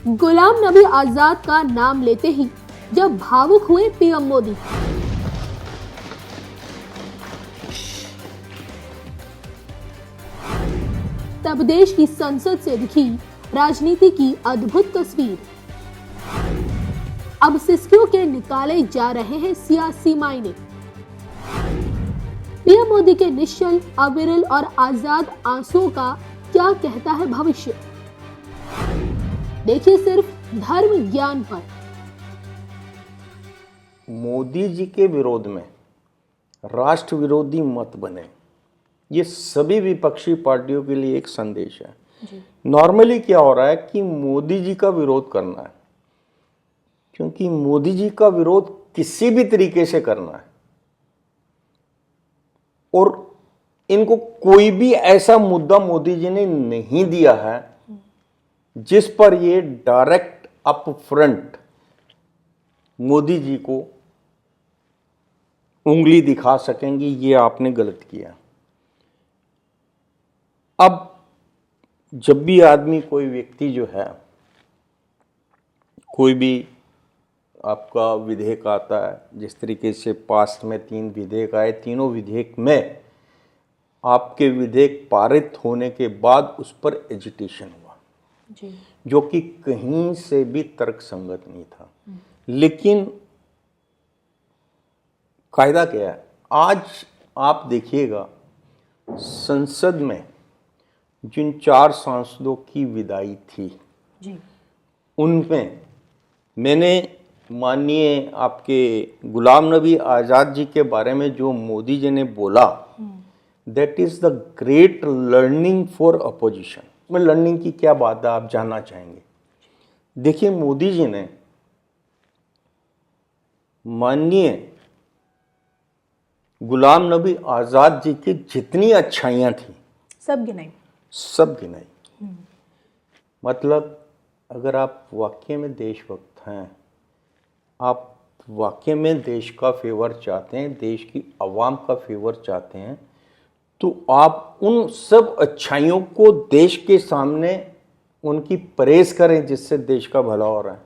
गुलाम नबी आजाद का नाम लेते ही जब भावुक हुए पीएम मोदी, तब देश की संसद से दिखी राजनीति की अद्भुत तस्वीर। अब सिसकियों के निकाले जा रहे हैं सियासी मायने। पीएम मोदी के निश्चल, अविरल और आजाद आंसुओं का क्या कहता है भविष्य? देखिए सिर्फ धर्म ज्ञान पर। मोदी जी के विरोध में राष्ट्र विरोधी मत बने, ये सभी विपक्षी पार्टियों के लिए एक संदेश है। नॉर्मली क्या हो रहा है कि मोदी जी का विरोध करना है, क्योंकि मोदी जी का विरोध किसी भी तरीके से करना है और इनको कोई भी ऐसा मुद्दा मोदी जी ने नहीं दिया है जिस पर ये direct up front Modi ji को उंगली दिखा सकेंगे ये आपने गलत किया। अब जब भी आदमी, कोई व्यक्ति जो है, कोई भी आपका विधेयक आता है, जिस तरीके से पास्ट में 3 विधेयक आए, तीनों विधेयक में आपके विधेयक पारित होने के बाद उस पर एजिटेशन हुआ जी, जो कि कहीं से भी तर्कसंगत नहीं था। लेकिन कायदा क्या है, आज आप देखिएगा संसद में जिन 4 सांसदों की विदाई थी जी, उनमें मैंने माननीय आपके गुलाम नबी आज़ाद जी के बारे में जो मोदी जी ने बोला, that is the great learning for opposition. में लर्निंग की क्या बात है, आप जानना चाहेंगे? देखिए, मोदी जी ने माननीय गुलाम नबी आज़ाद जी की जितनी अच्छाइयाँ थी सब गिनाई। मतलब अगर आप वाकई में देशभक्त हैं, आप वाकई में देश का फेवर चाहते हैं, देश की आवाम का फेवर चाहते हैं, तो आप उन सब अच्छाइयों को देश के सामने उनकी प्रेज़ करें जिससे देश का भला हो रहा है।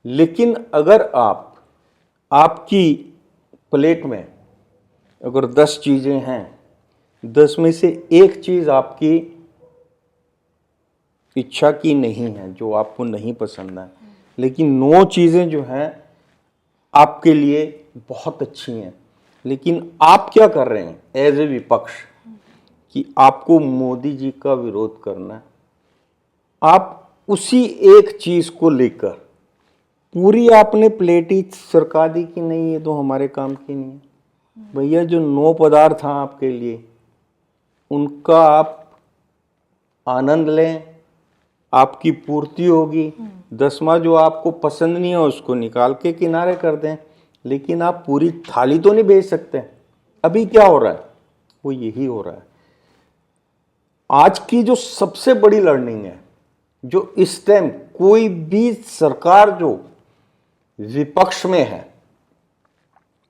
लेकिन अगर आपकी प्लेट में अगर 10 चीज़ें हैं, 10 में से एक चीज़ आपकी इच्छा की नहीं है, जो आपको नहीं पसंद है, लेकिन 9 चीज़ें जो हैं आपके लिए बहुत अच्छी हैं, लेकिन आप क्या कर रहे हैं एज ए विपक्ष कि आपको मोदी जी का विरोध करना है। आप उसी एक चीज़ को लेकर पूरी आपने प्लेट ही सरका दी कि नहीं, ये तो हमारे काम की नहीं है। भैया, जो 9 पदार्थ हैं आपके लिए, उनका आप आनंद लें, आपकी पूर्ति होगी। 10वां जो आपको पसंद नहीं है उसको निकाल के किनारे कर दें, लेकिन आप पूरी थाली तो नहीं भेज सकते। अभी क्या हो रहा है, वो यही हो रहा है। आज की जो सबसे बड़ी लर्निंग है, जो इस टाइम कोई भी सरकार जो विपक्ष में है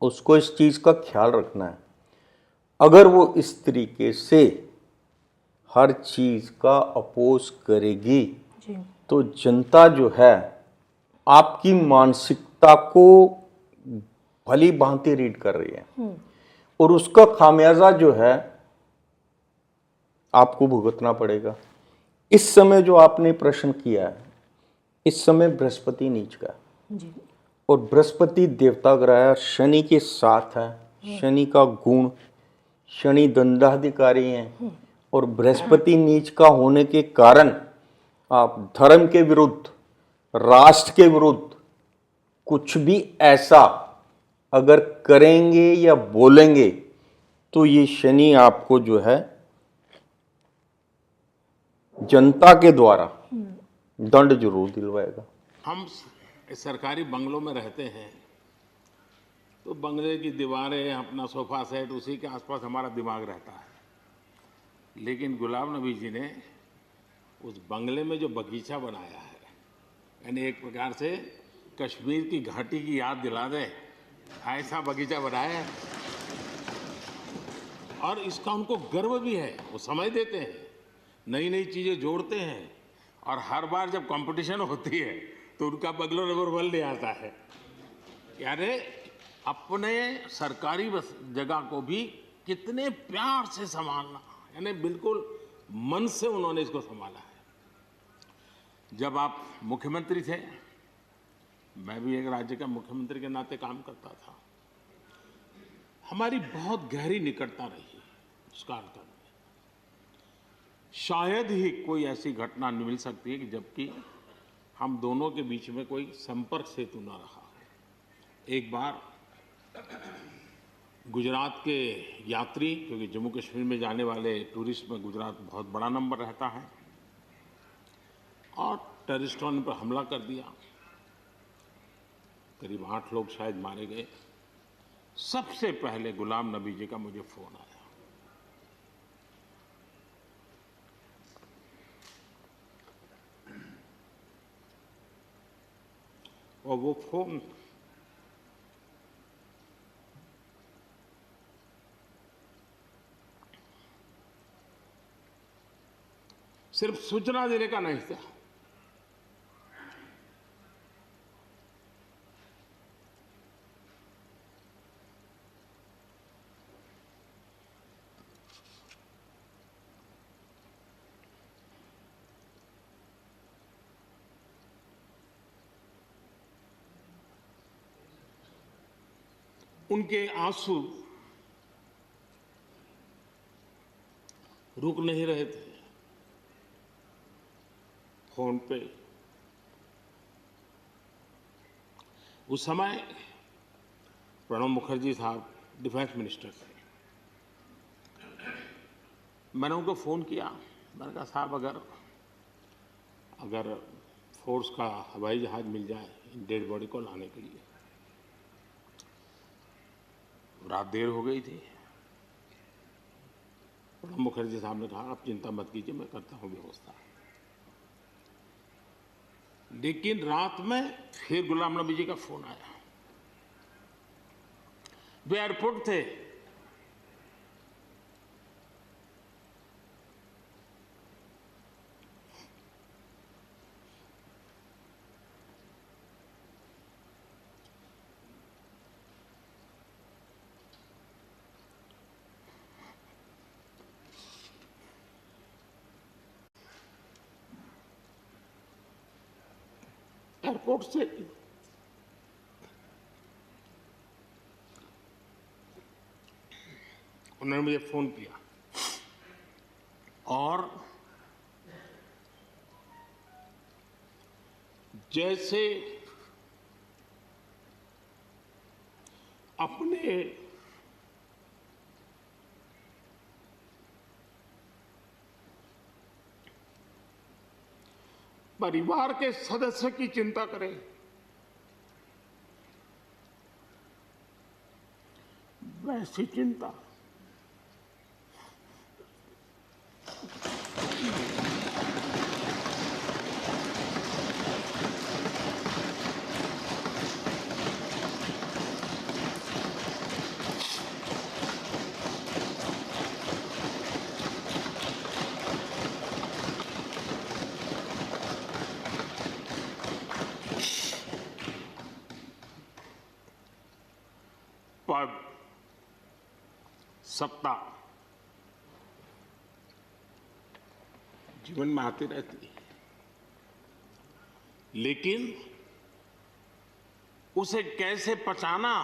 उसको इस चीज़ का ख्याल रखना है। अगर वो इस तरीके से हर चीज़ का अपोज करेगी जी, तो जनता जो है आपकी मानसिकता को भली भांति रीड कर रही है और उसका खामियाजा जो है आपको भुगतना पड़ेगा। इस समय जो आपने प्रश्न किया है, इस समय बृहस्पति नीच का जी, और बृहस्पति देवता ग्रह शनि के साथ है। शनि का गुण, शनि दंडाधिकारी हैं और बृहस्पति नीच का होने के कारण आप धर्म के विरुद्ध, राष्ट्र के विरुद्ध कुछ भी ऐसा अगर करेंगे या बोलेंगे तो ये शनि आपको जो है जनता के द्वारा दंड जरूर दिलवाएगा। हम सरकारी बंगलों में रहते हैं तो बंगले की दीवारें, अपना सोफा सेट, उसी के आसपास हमारा दिमाग रहता है। लेकिन गुलाम नबी जी ने उस बंगले में जो बगीचा बनाया है, यानी एक प्रकार से कश्मीर की घाटी की याद दिला दे, ऐसा बगीचा बनाया है। और इसका उनको गर्व भी है, वो समय देते हैं, नई नई चीज़ें जोड़ते हैं और हर बार जब कंपटीशन होती है तो उनका बंगलो नंबर 1 ले आता है। यानी अपने सरकारी जगह को भी कितने प्यार से संभालना, यानी बिल्कुल मन से उन्होंने इसको संभाला है। जब आप मुख्यमंत्री थे, मैं भी एक राज्य का मुख्यमंत्री के नाते काम करता था, हमारी बहुत गहरी निकटता रही इस कार्यकाल में। शायद ही कोई ऐसी घटना मिल सकती है कि जबकि हम दोनों के बीच में कोई संपर्क सेतु न रहा हो। एक बार गुजरात के यात्री, क्योंकि जम्मू कश्मीर में जाने वाले टूरिस्ट में गुजरात बहुत बड़ा नंबर रहता है, और टेररिस्टों ने पर हमला कर दिया। करीब 8 लोग शायद मारे गए। सबसे पहले गुलाम नबी जी का मुझे फोन आया। और वो फोन सिर्फ सूचना देने का नहीं था, उनके आंसू रुक नहीं रहे थे। फोन पे उस समय प्रणब मुखर्जी साहब डिफेंस मिनिस्टर थे। मैंने उनको फ़ोन किया, मैंने कहा साहब अगर फोर्स का हवाई जहाज़ मिल जाए डेड बॉडी को लाने के लिए। रात देर हो गई थी। प्रणब मुखर्जी साहब ने कहा आप चिंता मत कीजिए, मैं करता हूँ व्यवस्था। लेकिन रात में फिर गुलाम नबी जी का फोन आया। वे एयरपोर्ट थे। एयरपोर्ट से उन्होंने मुझे फोन किया और जैसे अपने परिवार के सदस्य की चिंता करें, वैसी चिंता पद, सत्ता जीवन में आती रहती है, लेकिन उसे कैसे पचाना,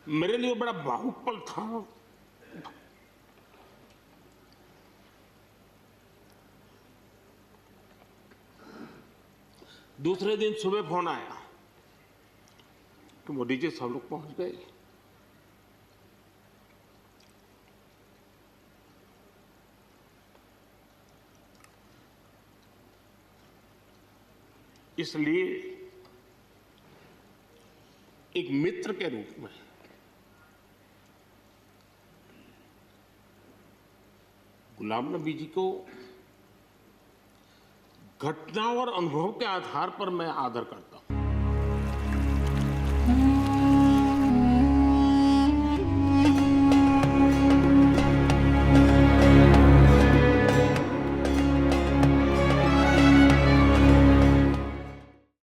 मेरे लिए बड़ा भावुक पल था। दूसरे दिन सुबह फोन आया कि मोदी जी सब लोग पहुंच गए। इसलिए एक मित्र के रूप में गुलाम नबी जी को घटना और अनुभव के आधार पर मैं आदर करता हूं।